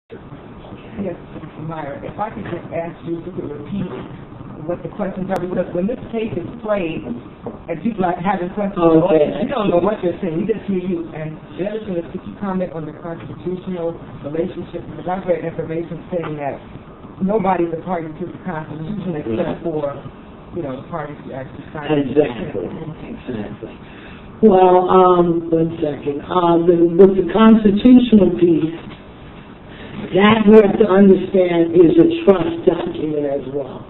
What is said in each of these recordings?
Yes, Mr. Meyer, if I could just ask you to repeat what the questions are, because when this tape is played, and people are having questions, you don't know what they're saying, we just hear you. And the other thing is, could you comment on the constitutional relationship? Because I've read information saying that nobody's a party to the Constitution except for, the parties who actually signed it. Exactly. Well, 1 second. With the constitutional piece, that we have to understand is a trust document as well.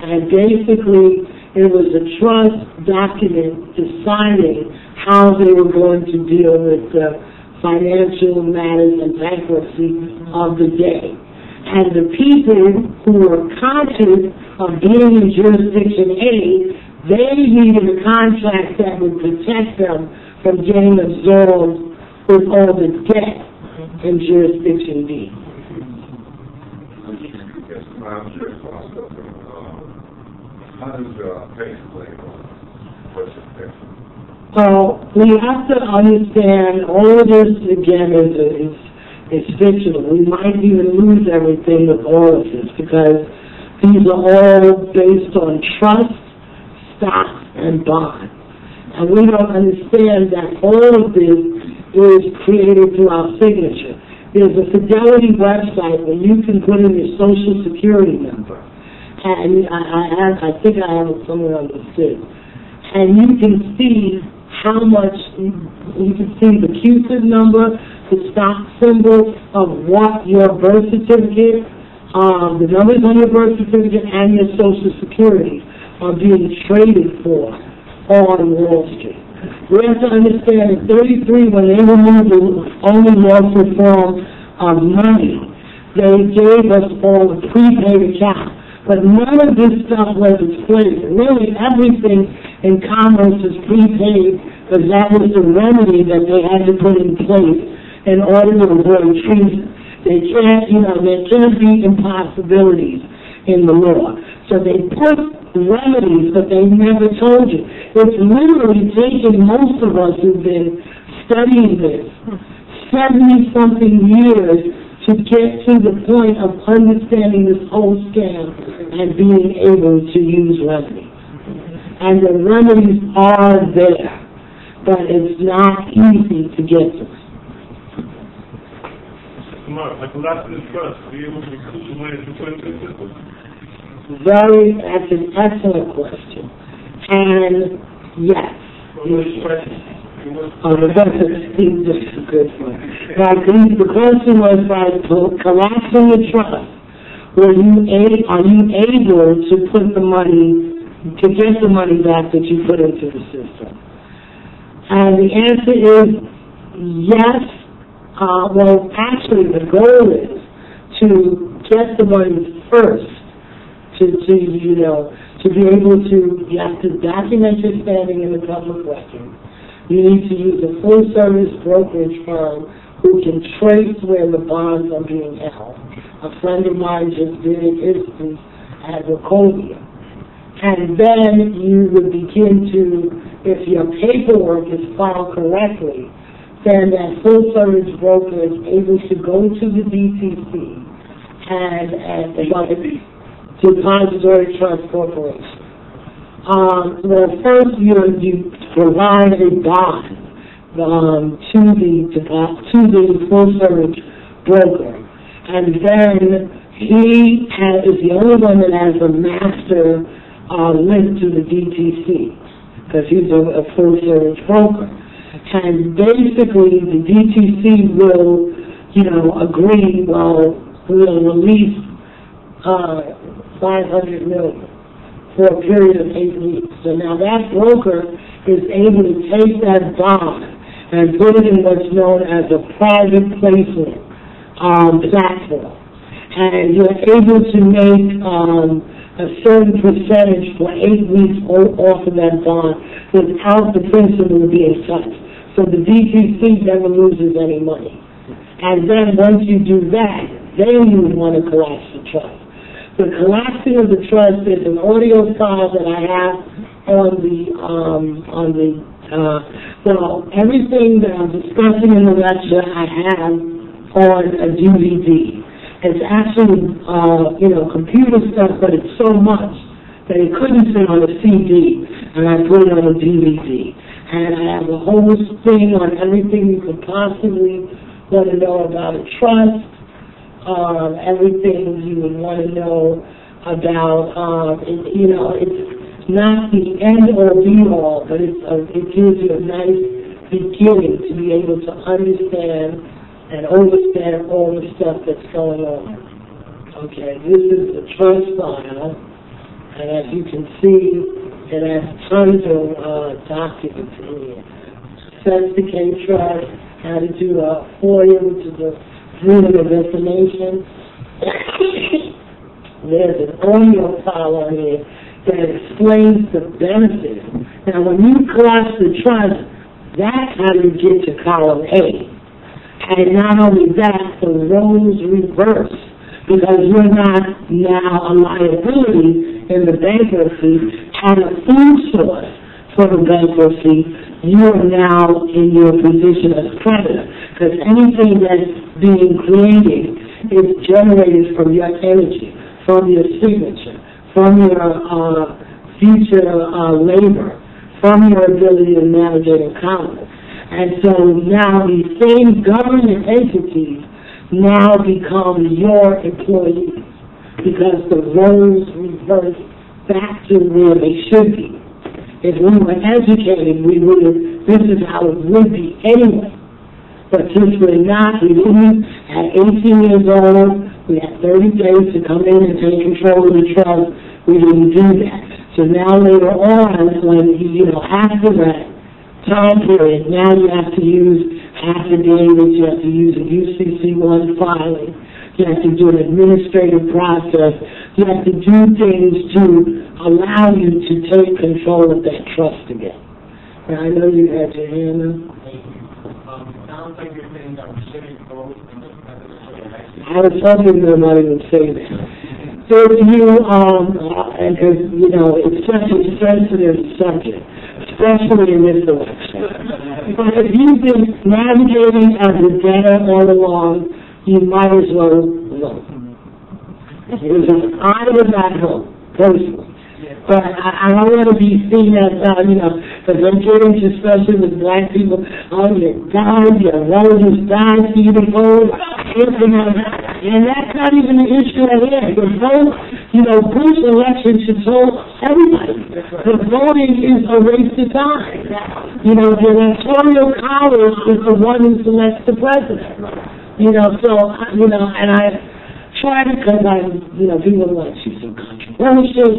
And basically, it was a trust document deciding how they were going to deal with the financial matters and bankruptcy of the day. And the people who were conscious of being in jurisdiction A, they needed a contract that would protect them from getting absorbed with all the debt in jurisdiction B. How does PACE play versus PACE? Well, we have to understand all of this again is fictional. We might even lose everything with all of this because these are all based on trust, stocks, and bonds. And we don't understand that all of this is created through our signature. There's a Fidelity website where you can put in your Social Security number. And I think I have it somewhere on the stick. And you can see how much, you can see the CUSIP number, the stock symbol of what your birth certificate, the numbers on your birth certificate and your Social Security are being traded for on Wall Street. We have to understand in 33, when they removed the only lawful form of money, they gave us all a prepaid account. But none of this stuff was explained. Really, everything in commerce is prepaid because that was the remedy that they had to put in place in order to avoid treason. They can't, there can't be impossibilities in the law. So they put remedies, but they never told you. It's literally taken most of us who've been studying this 70-something years to get to the point of understanding this whole scam and being able to use remedies. And the remedies are there, but it's not easy to get to. That's an excellent question. And yes. That's a good one. Now, the question was by collapsing the trust, are you able to put the money, to get the money back that you put into the system? And the answer is yes. Well, actually, the goal is to get the money first, to be able to, you have to document your standing in the public record. You need to use a full-service brokerage firm who can trace where the bonds are being held. A friend of mine just did an instance at Wachovia. And then you would begin to, if your paperwork is filed correctly, then that full-service broker is able to go to the DTC and Depository Trust Corporation. Well, first you provide a bond to the full-service broker, and then he is the only one that has a master link to the DTC because he's a full-service broker. And basically, the DTC will, agree, we'll release $500 million. For a period of 8 weeks. So now that broker is able to take that bond and put it in what's known as a private placement platform. And you're able to make a certain percentage for 8 weeks off of that bond without the principal being touched. So the DTC never loses any money. And then once you do that, then you want to collapse the trust. The collapsing of the trust is an audio file that I have everything that I'm discussing in the lecture I have on a DVD. It's actually, computer stuff, but it's so much that it couldn't fit on a CD, and I put it on a DVD. And I have a whole thing on everything you could possibly want to know about a trust, everything you would want to know about, it's not the end or be all, but it gives you a nice beginning to be able to understand and understand all the stuff that's going on. Okay, this is the trust file, and as you can see, it has tons of documents in here. Sophisticated trust, how to do a FOIA, which is a Freedom of Information. There's an audio file on here that explains the benefits. Now, when you collapse the trust, that's how you get to column A. And not only that, the roles reverse, because you're not now a liability in the bankruptcy and a food source for the bankruptcy. You are now in your position as creditor, because anything that's being created is generated from your energy, from your signature, from your future labor, from your ability to navigate a account. And so now these same government entities now become your employees, because the roles reverse back to where they should be. If we were educated, this is how it would be anyway. But since we're not, we didn't, at 18 years old, we had 30 days to come in and take control of the trust. We didn't do that. So now later on, when, after that time period, now you have to use affidavits, you have to use a UCC-1 filing, you have to do an administrative process, you have to do things to allow you to take control of that trust again. Now, I know you had your hand up. Sounds like you're saying that we're sitting both. I was hoping they might even say that. So you, because, it's such a sensitive subject, especially in this election. But if you've been navigating as a debtor all along, you might as well vote. I would not vote, personally. But I don't want to be seen as, because I'm getting to, especially with black people, your relatives died for you to vote, and that's not even an issue at hand. The vote, Bush election should tell everybody. The voting is a waste of time. The electoral college is the one who selects the president. And I try to, because people are like, she's so controversial,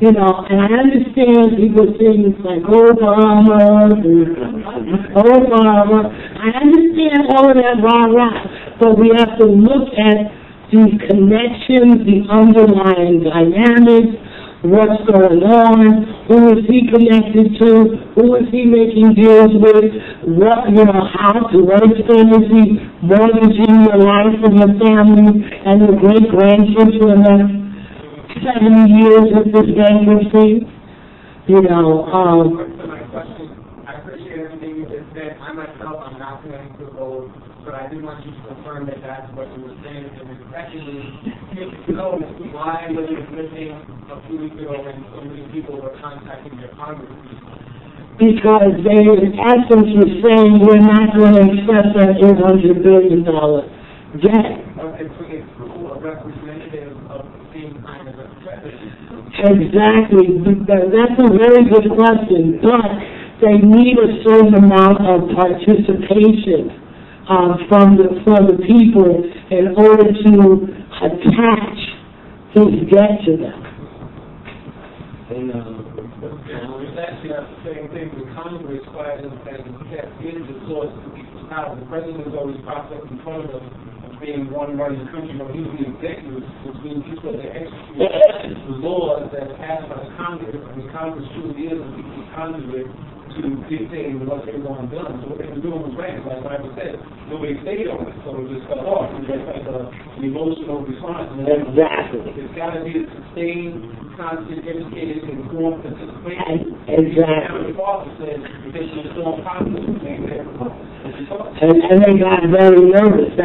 and I understand people saying it's like Obama. I understand all of that rah-rah, but we have to look at the connections, the underlying dynamics, what's going on, who is he connected to, who is he making deals with, what extent is he mortgaging your life and your family and your great-grandchildren and 70 years of this bankruptcy? My question, I appreciate everything you just said. I myself, I'm not going to vote, but I do want you to confirm that that's what you were saying. And secondly, why was it missing a few weeks ago when so many people were contacting your Congress? Because they, in essence, were saying we're not going to accept that $800 billion debt. It's a representative of the same kind of a president. Exactly. That's a very good question, but they need a certain amount of participation from the people in order to attach this debt to them. It's actually the same thing with Congress, and that is the source of people's power. The president is always process control of being one running the country, but he's the executive, which means he's supposed to execute the laws that are passed by the Congress, and the Congress truly is the people's conduit to dictating what they want done. So what they were doing was right, like Bible said. Nobody stayed on it, so it just cut off. And that's like an emotional response. Exactly. It's got to be a sustained, constant, educated, informed participation. Exactly. The father said, they should inform positive things. And they got very nervous.